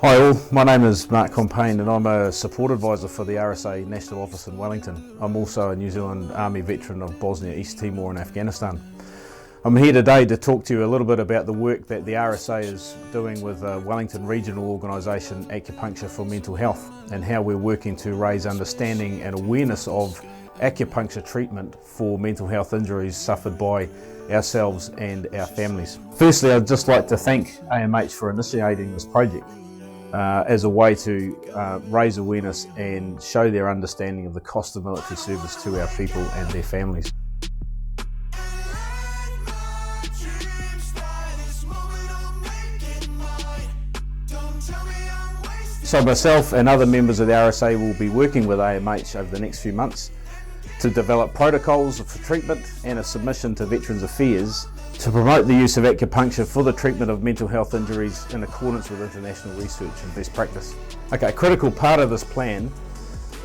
Hi all, my name is Mark Compain and I'm a support advisor for the RSA National Office in Wellington. I'm also a New Zealand Army veteran of Bosnia, East Timor and Afghanistan. I'm here today to talk to you a little bit about the work that the RSA is doing with a Wellington regional organisation, Acupuncture for Mental Health, and how we're working to raise understanding and awareness of acupuncture treatment for mental health injuries suffered by ourselves and our families. Firstly, I'd just like to thank AMH for initiating this project as a way to raise awareness and show their understanding of the cost of military service to our people and their families. So myself and other members of the RSA will be working with AMH over the next few months to develop protocols for treatment and a submission to Veterans Affairs to promote the use of acupuncture for the treatment of mental health injuries in accordance with international research and best practice. Okay, a critical part of this plan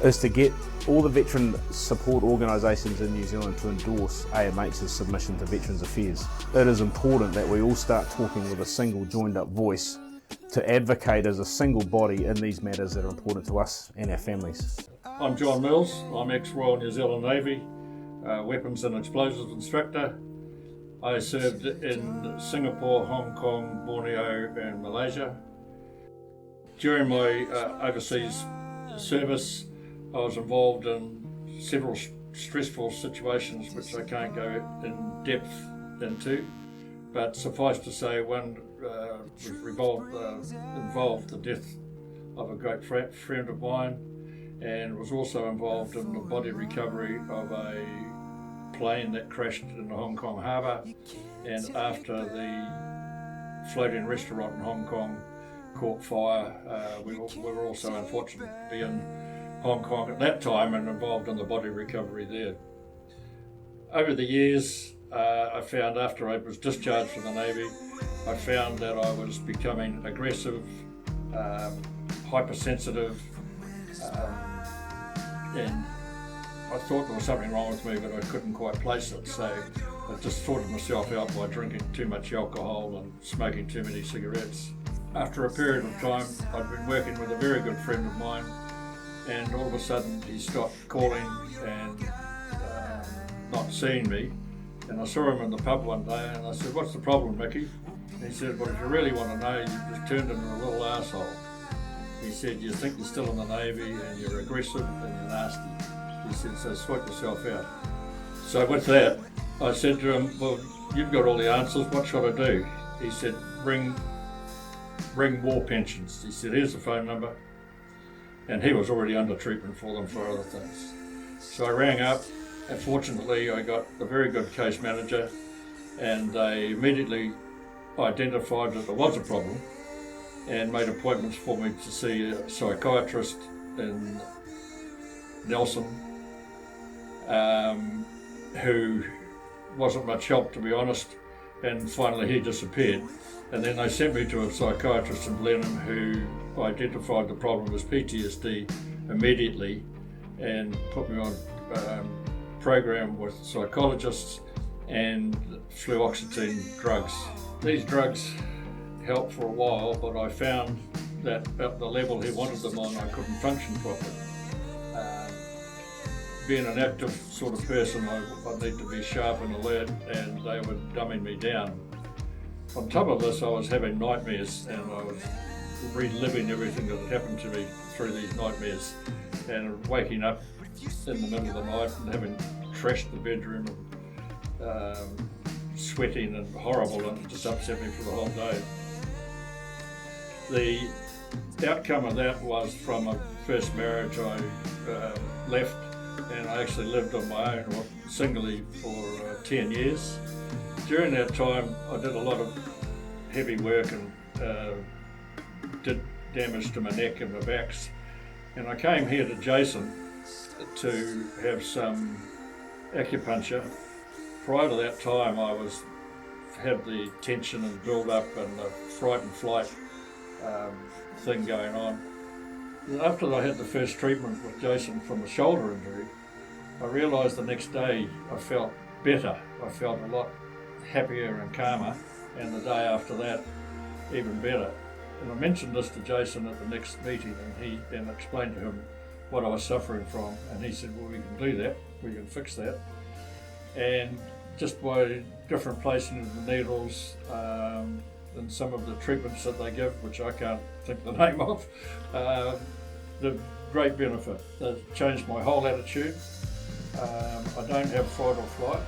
is to get all the veteran support organisations in New Zealand to endorse AMH's submission to Veterans Affairs. It is important that we all start talking with a single joined up voice to advocate as a single body in these matters that are important to us and our families. I'm John Mills, I'm ex-Royal New Zealand Navy, weapons and explosives instructor. I served in Singapore, Hong Kong, Borneo and Malaysia. During my overseas service, I was involved in several stressful situations which I can't go in depth into, but suffice to say one involved the death of a great friend of mine, and was also involved in the body recovery of a plane that crashed in the Hong Kong harbour, and after the floating restaurant in Hong Kong caught fire, we were also unfortunate to be in Hong Kong at that time and involved in the body recovery there. Over the years, I found after I was discharged from the Navy, I found that I was becoming aggressive, hypersensitive, and I thought there was something wrong with me, but I couldn't quite place it, so I just sorted myself out by drinking too much alcohol and smoking too many cigarettes. After a period of time, I'd been working with a very good friend of mine, and all of a sudden he stopped calling and not seeing me, and I saw him in the pub one day and I said, "What's the problem, Mickey?" And he said, "Well, if you really want to know, you just turned into a little arsehole." He said, "You think you're still in the Navy and you're aggressive and you're nasty." He said, "So sort yourself out." So with that, I said to him, "Well, you've got all the answers, what should I do?" He said, ring war pensions." He said, "Here's the phone number." And he was already under treatment for them for other things. So I rang up, and fortunately I got a very good case manager, and they immediately identified that there was a problem and made appointments for me to see a psychiatrist in Nelson, who wasn't much help, to be honest, and finally he disappeared. And then they sent me to a psychiatrist in Blenheim who identified the problem as PTSD immediately and put me on a program with psychologists and fluoxetine drugs. These drugs helped for a while, but I found that at the level he wanted them on, I couldn't function properly. Being an active sort of person, I need to be sharp and alert, and they were dumbing me down. On top of this, I was having nightmares, and I was reliving everything that had happened to me through these nightmares, and waking up in the middle of the night and having trashed the bedroom, and sweating and horrible, and it just upset me for the whole day. The outcome of that was, from a first marriage, I left, and I actually lived on my own, or singly, for 10 years. During that time, I did a lot of heavy work and did damage to my neck and my backs. And I came here to Jason to have some acupuncture. Prior to that time, I had the tension and build up and the fright and flight thing going on. And after I had the first treatment with Jason from a shoulder injury, I realised the next day I felt better. I felt a lot happier and calmer, and the day after that even better. And I mentioned this to Jason at the next meeting, and he then explained to him what I was suffering from, and he said, well, we can do that, we can fix that. And just by different placing of the needles and some of the treatments that they give, which I can't think the name of, the great benefit. They've changed my whole attitude. I don't have fight or flight.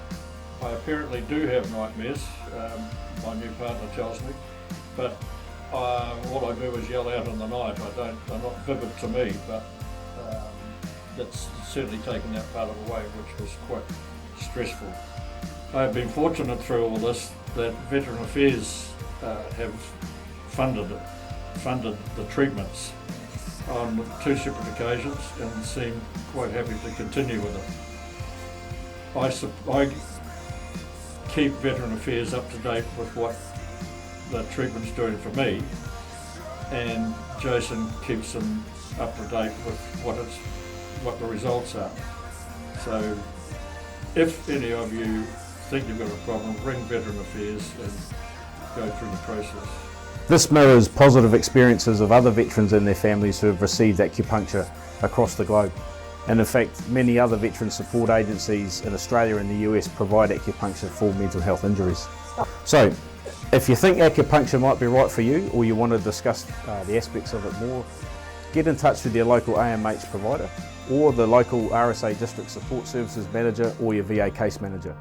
I apparently do have nightmares, my new partner tells me, but all I do is yell out in the night. They're not vivid to me, but that's certainly taken that part of the way, which was quite stressful. I've been fortunate through all this that Veteran Affairs have funded the treatments on 2 separate occasions and seem quite happy to continue with it. I keep Veteran Affairs up to date with what the treatment's doing for me, and Jason keeps them up to date with what the results are. So if any of you think you've got a problem, ring Veteran Affairs and go through the process. This mirrors positive experiences of other veterans and their families who have received acupuncture across the globe. And in fact, many other veteran support agencies in Australia and the US provide acupuncture for mental health injuries. So, if you think acupuncture might be right for you, or you want to discuss the aspects of it more, get in touch with your local AVMH provider, or the local RSA District Support Services Manager, or your VA Case Manager.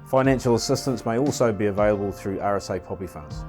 Financial assistance may also be available through RSA Poppy Funds.